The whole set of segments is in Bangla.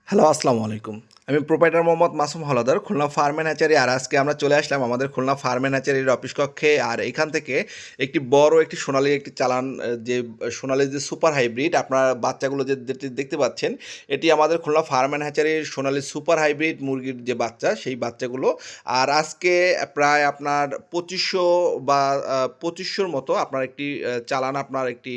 হ্যালো, আসসালামু আলাইকুম। আমি proprietor Mohammad Masum Haladar, Khulna farm and hatchery. আর আজকে আমরা চলে আসলাম আমাদের খুলনা ফার্ম অ্যান্ড হ্যাচারির অফিস কক্ষে। আর এখান থেকে একটি সোনালী একটি চালান, যে সোনালী যে সুপার হাইব্রিড আপনার বাচ্চাগুলো যেটি দেখতে পাচ্ছেন, এটি আমাদের খুলনা ফার্ম অ্যান্ড হ্যাচারির সোনালী সুপার হাইব্রিড মুরগির যে বাচ্চা, সেই বাচ্চাগুলো। আর আজকে প্রায় আপনার ২৫০০ বা ২৫০০র মতো আপনার একটি চালান আপনার একটি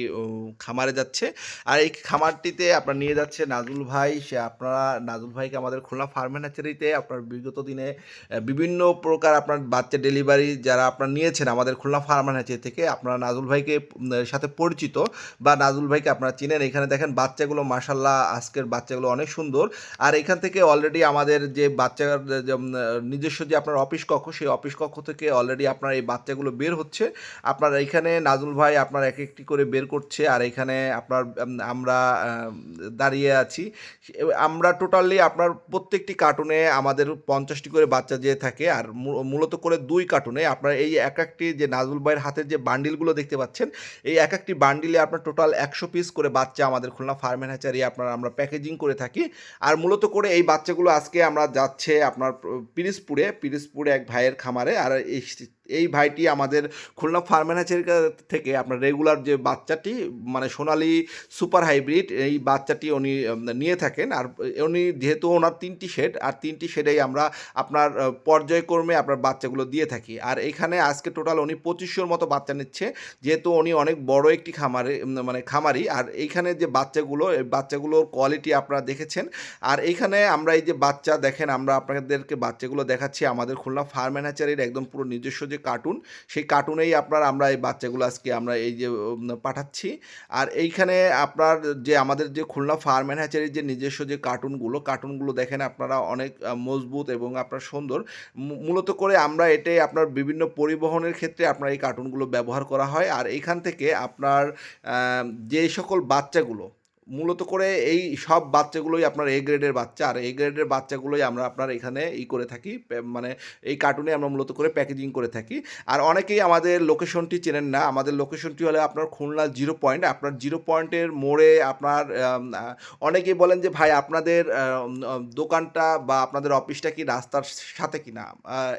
খামারে যাচ্ছে। আর এই খামারটিতে আপনার নিয়ে যাচ্ছে নাজমুল ভাই। আপনারা নাজমুল ভাইকে আমাদের খুলনা ফার্ম অ্যান্ড হ্যাচারিতে আপনার বিগত দিনে বিভিন্ন প্রকার আপনার বাচ্চা ডেলিভারি যারা আপনার নিয়েছেন আমাদের খুলনা ফার্ম অ্যান্ড হ্যাচারি থেকে, আপনারা নাজমুল ভাইকে সাথে পরিচিত বা নাজমুল ভাইকে আপনারা চিনেন। এখানে দেখেন বাচ্চাগুলো, মাশাল্লাহ আজকের বাচ্চাগুলো অনেক সুন্দর। আর এখান থেকে অলরেডি আমাদের যে বাচ্চার নিজস্ব যে আপনার অফিস কক্ষ, সেই অফিস কক্ষ থেকে অলরেডি আপনার এই বাচ্চাগুলো বের হচ্ছে। আপনার এখানে নাজমুল ভাই আপনার এক একটি করে বের করছে। আর এখানে আপনার আমরা দাঁড়িয়ে আছি। আমরা টোটালি আপনার প্রত্যেকটি কার্টুনে আমাদের 50টি করে বাচ্চা যেয়ে থাকে। আর মূলত করে 2 কার্টুনে আপনার এই এক একটি যে নাজমুল ভাইয়ের হাতের যে বান্ডিলগুলো দেখতে পাচ্ছেন, এই এক একটি বান্ডিলে আপনার টোটাল 100 পিস করে বাচ্চা আমাদের খুলনা ফার্ম অ্যান্ড হ্যাচারি আমরা প্যাকেজিং করে থাকি। আর মূলত করে এই বাচ্চাগুলো আজকে আমরা যাচ্ছে আপনার পিরিজপুরে এক ভাইয়ের খামারে। আর এই ভাইটি আমাদের খুলনা ফার্ম অ্যান্ড হ্যাচারি থেকে আপনার রেগুলার যে বাচ্চাটি, মানে সোনালী সুপার হাইব্রিড, এই বাচ্চাটি উনি নিয়ে থাকেন। আর উনি যেহেতু ওনার 3টি শেড, আর 3টি শেডেই আমরা আপনার পর্যায়ক্রমে আপনার বাচ্চাগুলো দিয়ে থাকি। আর এখানে আজকে টোটাল উনি 2500-র মতো বাচ্চা নিচ্ছে, যেহেতু উনি অনেক বড় একটি খামারি। আর এইখানে যে বাচ্চাগুলো, এই বাচ্চাগুলোর কোয়ালিটি আপনারা দেখেছেন। আর এইখানে আমরা এই যে বাচ্চা দেখেন, আমরা আপনাদেরকে বাচ্চাগুলো দেখাচ্ছি আমাদের খুলনা ফার্ম অ্যান্ড হ্যাচারির একদম পুরো নিজস্ব যে কার্টুন, সেই কার্টুনেই আমরা এই বাচ্চাগুলো আজকে আমরা এই যে পাঠাচ্ছি। আর এইখানে আপনার যে আমাদের যে খুলনা ফার্ম অ্যান্ড হ্যাচারির যে নিজস্ব যে কার্টুনগুলো দেখেন আপনারা, অনেক মজবুত এবং আপনার সুন্দর। মূলত করে আমরা এটাই আপনার বিভিন্ন পরিবহনের ক্ষেত্রে আপনার এই কার্টুনগুলো ব্যবহার করা হয়। আর এইখান থেকে আপনার যে সকল বাচ্চাগুলো, মূলত করে এই সব বাচ্চাগুলোই আপনার এ গ্রেডের বাচ্চা। আর এ গ্রেডের বাচ্চাগুলোই আমরা আপনার এখানে করে থাকি, মানে এই কার্টুনে আমরা মূলত করে প্যাকেজিং করে থাকি। আর অনেকেই আমাদের লোকেশনটি চেনেন না। আমাদের লোকেশনটি হলো আপনার খুলনা 0 পয়েন্ট। আপনার 0 পয়েন্টের মোড়ে আপনার অনেকেই বলেন যে ভাই আপনাদের দোকানটা বা আপনাদের অফিসটা কি রাস্তার সাথে কিনা।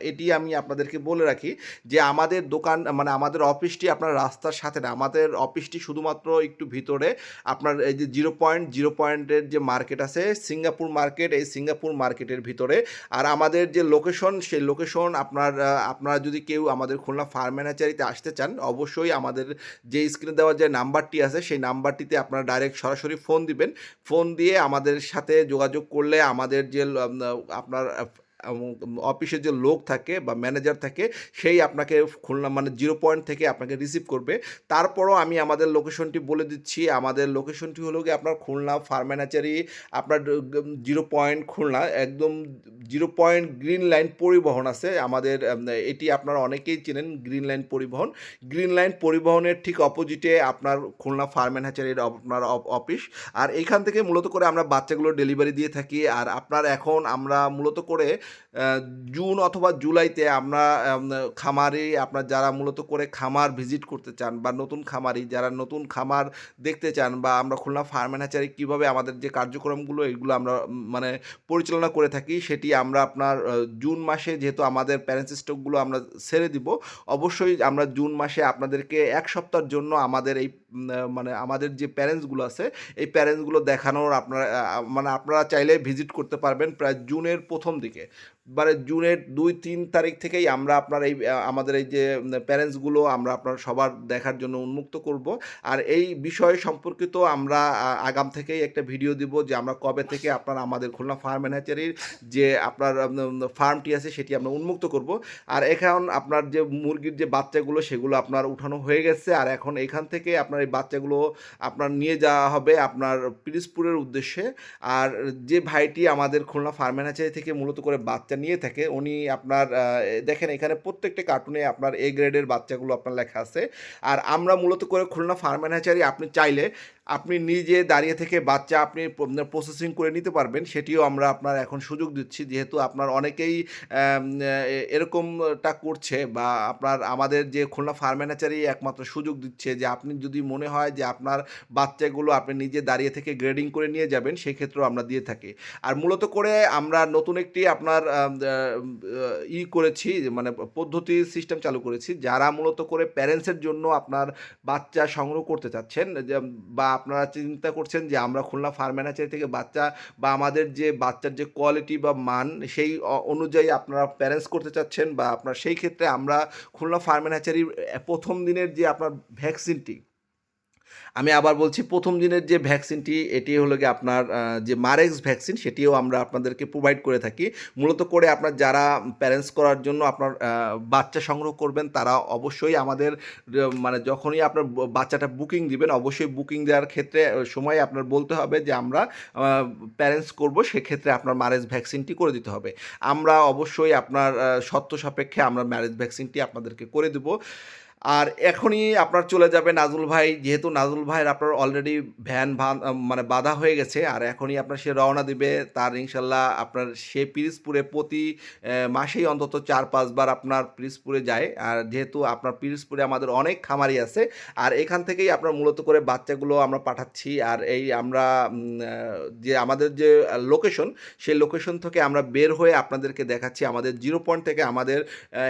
এটি আমি আপনাদেরকে বলে রাখি যে আমাদের দোকান, মানে আমাদের অফিসটি আপনার রাস্তার সাথে না। আমাদের অফিসটি শুধুমাত্র একটু ভিতরে, আপনার এই যে 0 পয়েন্টের যে মার্কেট আছে, সিঙ্গাপুর মার্কেট, এই সিঙ্গাপুর মার্কেটের ভিতরে। আর আমাদের যে লোকেশন, সেই লোকেশন আপনারা যদি কেউ আমাদের খুলনা ফার্ম অ্যান্ড হ্যাচারিতে আসতে চান, অবশ্যই আমাদের যে স্ক্রিনে দেওয়া যে নাম্বারটি আছে, সেই নাম্বারটিতে আপনারা ডাইরেক্ট সরাসরি ফোন দিবেন। ফোন দিয়ে আমাদের সাথে যোগাযোগ করলে আমাদের যে আপনার অফিসের যে লোক থাকে বা ম্যানেজার থাকে, সেই আপনাকে খুলনা, মানে 0 পয়েন্ট থেকে আপনাকে রিসিভ করবে। তারপরও আমি আমাদের লোকেশনটি বলে দিচ্ছি। আমাদের লোকেশনটি হলো গিয়ে আপনার খুলনা ফার্ম অ্যান্ড হ্যাচারি, আপনার 0 পয়েন্ট খুলনা, একদম 0 পয়েন্ট গ্রিন লাইন পরিবহন আছে আমাদের। এটি আপনারা অনেকেই চেনেন, গ্রিন লাইন পরিবহনের ঠিক অপোজিটে আপনার খুলনা ফার্ম অ্যান্ড হ্যাচারির আপনার অফিস। আর এইখান থেকে মূলত করে আমরা বাচ্চাগুলো ডেলিভারি দিয়ে থাকি। আর আপনার এখন আমরা মূলত করে জুন অথবা জুলাইতে আমরা খামারে, আপনার যারা মূলত করে খামার ভিজিট করতে চান বা নতুন খামারি যারা নতুন খামার দেখতে চান, বা আমরা খুলনা ফার্ম অ্যান্ড হ্যাচারি কীভাবে আমাদের যে কার্যক্রমগুলো এগুলো আমরা মানে পরিচালনা করে থাকি, সেটি আমরা আপনার জুন মাসে, যেহেতু আমাদের প্যারেন্টস স্টকগুলো আমরা ছেড়ে দিব, অবশ্যই আমরা জুন মাসে আপনাদেরকে 1 সপ্তাহের জন্য আমাদের এই মানে আমাদের যে প্যারেন্টসগুলো আছে, এই প্যারেন্টসগুলো দেখানোর আপনারা মানে আপনারা চাইলে ভিজিট করতে পারবেন প্রায় জুনের প্রথম দিকে। মানে জুনের 2-3 তারিখ থেকেই আমরা আপনার এই আমাদের এই যে প্যারেন্টসগুলো আমরা আপনার সবার দেখার জন্য উন্মুক্ত করব। আর এই বিষয় সম্পর্কিত আমরা আগাম থেকেই একটা ভিডিও দিব যে আমরা কবে থেকে আপনার আমাদের খুলনা ফার্ম অ্যান্ড হ্যাচারির যে আপনার ফার্মটি আছে সেটি আমরা উন্মুক্ত করব। আর এখন আপনার যে মুরগির যে বাচ্চাগুলো, সেগুলো আপনার উঠানো হয়ে গেছে। আর এখন এখান থেকে আপনার এই বাচ্চাগুলো আপনার নিয়ে যাওয়া হবে আপনার পিরিজপুরের উদ্দেশ্যে। আর যে ভাইটি আমাদের খুলনা ফার্ম অ্যান্ড হ্যাচারি থেকে মূলত করে বাচ্চা নিয়ে থাকে, উনি আপনার দেখেন এখানে প্রত্যেকটা কার্টুনে আপনার এ গ্রেডের বাচ্চাগুলো আপনার লেখা আছে। আর আমরা মূলত করে খুলনা ফার্ম অ্যান্ড হ্যাচারি, আপনি চাইলে আপনি নিজে দাঁড়িয়ে থেকে বাচ্চা আপনি প্রসেসিং করে নিতে পারবেন, সেটিও আমরা আপনার এখন সুযোগ দিচ্ছি। যেহেতু আপনার অনেকেই এরকমটা করছে, বা আপনার আমাদের যে খুলনা ফার্ম অ্যান্ড হ্যাচারি একমাত্র সুযোগ দিচ্ছে যে আপনি যদি মনে হয় যে আপনার বাচ্চাগুলো আপনি নিজে দাঁড়িয়ে থেকে গ্রেডিং করে নিয়ে যাবেন, সেক্ষেত্রেও আমরা দিয়ে থাকি। আর মূলত করে আমরা নতুন একটি আপনার করেছি, মানে পদ্ধতি সিস্টেম চালু করেছি, যারা মূলত করে প্যারেন্টসের জন্য আপনার বাচ্চা সংগ্রহ করতে চাচ্ছেন, যে বা আপনারা চিন্তা করছেন যে আমরা খুলনা ফার্ম অ্যান্ড হ্যাচারি থেকে বাচ্চা বা আমাদের যে বাচ্চার যে কোয়ালিটি বা মান সেই অনুযায়ী আপনারা প্যারেন্টস করতে চাচ্ছেন, বা আপনার সেই ক্ষেত্রে আমরা খুলনা ফার্ম অ্যান্ড হ্যাচারির প্রথম দিনের যে আপনার ভ্যাকসিনটি, আমি আবার বলছি, প্রথম দিনের যে ভ্যাকসিনটি এটি হলো গিয়ে আপনার যে মারেক্স ভ্যাকসিন, সেটিও আমরা আপনাদেরকে প্রোভাইড করে থাকি। মূলত করে আপনার যারা প্যারেন্টস করার জন্য আপনার বাচ্চা সংগ্রহ করবেন, তারা অবশ্যই আমাদের মানে যখনই আপনার বাচ্চাটা বুকিং দিবেন, অবশ্যই বুকিং দেওয়ার ক্ষেত্রে সময় আপনার বলতে হবে যে আমরা প্যারেন্টস করব, সেক্ষেত্রে আপনার মারেক্স ভ্যাকসিনটি করে দিতে হবে। আমরা অবশ্যই আপনার শর্ত সাপেক্ষে আমরা ম্যারেজ ভ্যাকসিনটি আপনাদেরকে করে দেবো। আর এখনই আপনার চলে যাবে নাজুল ভাই, যেহেতু নাজুল ভাইয়ের আপনার অলরেডি মানে বাঁধা হয়ে গেছে, আর এখনই আপনার সে রওনা দিবে। তার ইনশাল্লাহ আপনার সে পিরিজপুরে প্রতি মাসেই অন্তত 4-5 বার আপনার পিরিজপুরে যায়। আর যেহেতু আপনার পিরিজপুরে আমাদের অনেক খামারি আছে, আর এখান থেকেই আপনার মূলত করে বাচ্চাগুলো আমরা পাঠাচ্ছি। আর এই আমরা যে আমাদের যে লোকেশন, সেই লোকেশন থেকে আমরা বের হয়ে আপনাদেরকে দেখাচ্ছি আমাদের 0 পয়েন্ট থেকে আমাদের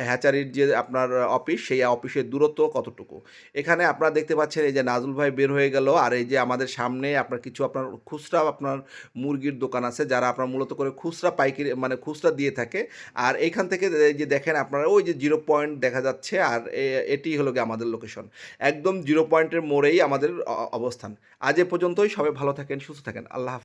হ্যাচারির যে আপনার অফিস, সেই অফিসের দূরত্ব কতটুকু। এখানে আপনারা দেখতে পাচ্ছেন এই যে নাজুল ভাই বের হয়ে গেল, আর এই যে আমাদের সামনে আপনার কিছু আপনার খুচরা আপনার মুরগির দোকান আছে, যারা আপনার মূলত করে খুচরা পাইকারি মানে খুচরা দিয়ে থাকে। আর এইখান থেকে এই যে দেখেন আপনারা ওই যে 0 পয়েন্ট দেখা যাচ্ছে, আর এটি হলো গিয়ে আমাদের লোকেশন। একদম 0 পয়েন্টের মোড়েই আমাদের অবস্থান। আজ এ পর্যন্তই, সবাই ভালো থাকেন, সুস্থ থাকেন, আল্লাহ হাফেজ।